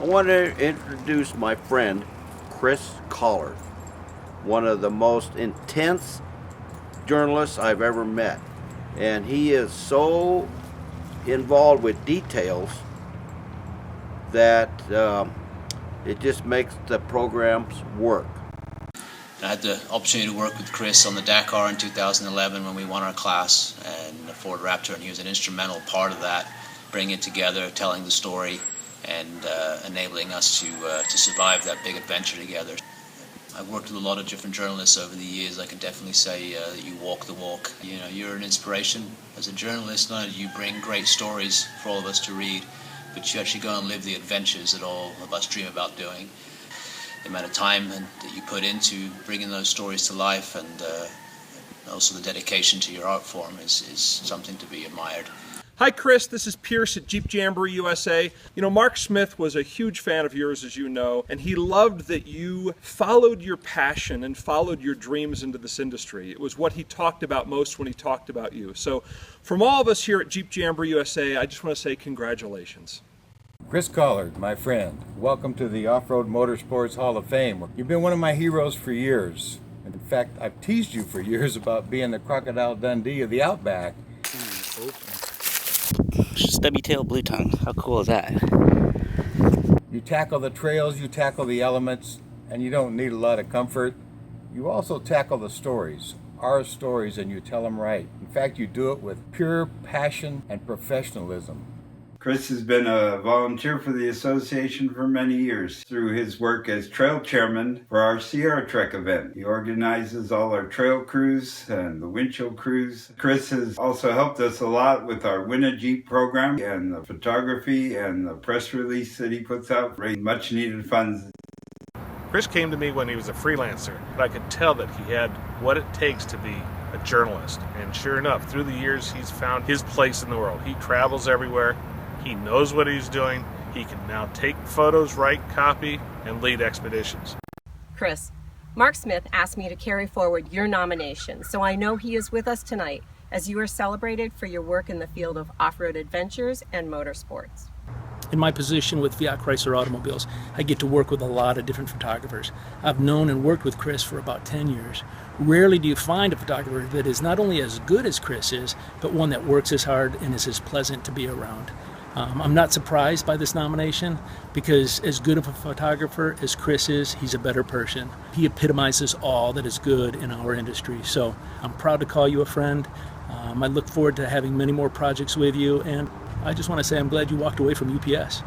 want to introduce my friend, Chris Collard, one of the most intense journalists I've ever met. And he is so involved with details that it just makes the programs work. I had the opportunity to work with Chris on the Dakar in 2011 when we won our class and the Ford Raptor, and he was an instrumental part of that, bringing it together, telling the story, and enabling us to survive that big adventure together. I've worked with a lot of different journalists over the years. I can definitely say that you walk the walk. You know, you're an inspiration as a journalist. Not only do you bring great stories for all of us to read, but you actually go and live the adventures that all of us dream about doing. The amount of time that you put into bringing those stories to life, and also the dedication to your art form is something to be admired. Hi Chris, this is Pierce at Jeep Jamboree USA. You know, Mark Smith was a huge fan of yours, as you know, and he loved that you followed your passion and followed your dreams into this industry. It was what he talked about most when he talked about you. So from all of us here at Jeep Jamboree USA, I just want to say congratulations. Chris Collard, my friend, welcome to the Off-Road Motorsports Hall of Fame. You've been one of my heroes for years. In fact, I've teased you for years about being the Crocodile Dundee of the Outback. Stubby-tailed blue tongue. How cool is that? You tackle the trails, you tackle the elements, and you don't need a lot of comfort. You also tackle the stories, our stories, and you tell them right. In fact, you do it with pure passion and professionalism. Chris has been a volunteer for the association for many years through his work as trail chairman for our Sierra Trek event. He organizes all our trail crews and the windshield crews. Chris has also helped us a lot with our Win a Jeep program and the photography and the press release that he puts out, raising much needed funds. Chris came to me when he was a freelancer, but I could tell that he had what it takes to be a journalist. And sure enough, through the years, he's found his place in the world. He travels everywhere. He knows what he's doing. He can now take photos, write copy, and lead expeditions. Chris, Mark Smith asked me to carry forward your nomination, so I know he is with us tonight as you are celebrated for your work in the field of off-road adventures and motorsports. In my position with Fiat Chrysler Automobiles, I get to work with a lot of different photographers. I've known and worked with Chris for about 10 years. Rarely do you find a photographer that is not only as good as Chris is, but one that works as hard and is as pleasant to be around. I'm not surprised by this nomination because as good of a photographer as Chris is, he's a better person. He epitomizes all that is good in our industry. So I'm proud to call you a friend. I look forward to having many more projects with you, and I just want to say I'm glad you walked away from UPS.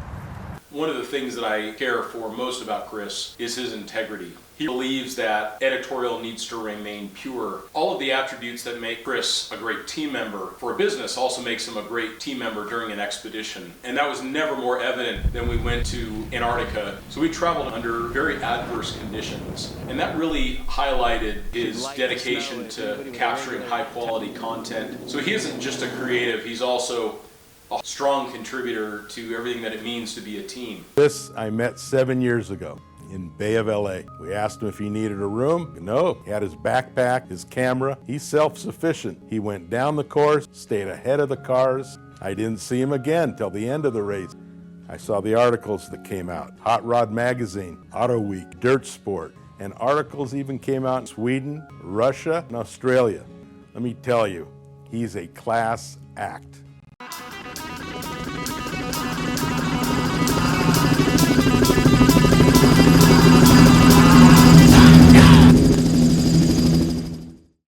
One of the things that I care for most about Chris is his integrity. He believes that editorial needs to remain pure. All of the attributes that make Chris a great team member for a business also makes him a great team member during an expedition. And that was never more evident than we went to Antarctica. So we traveled under very adverse conditions. And that really highlighted his dedication to capturing high quality content. So he isn't just a creative, he's also a strong contributor to everything that it means to be a team. This I met 7 years ago in Bay of LA. We asked him if he needed a room. No, he had his backpack, his camera. He's self-sufficient. He went down the course, stayed ahead of the cars. I didn't see him again till the end of the race. I saw the articles that came out. Hot Rod Magazine, Auto Week, Dirt Sport, and articles even came out in Sweden, Russia, and Australia. Let me tell you, he's a class act.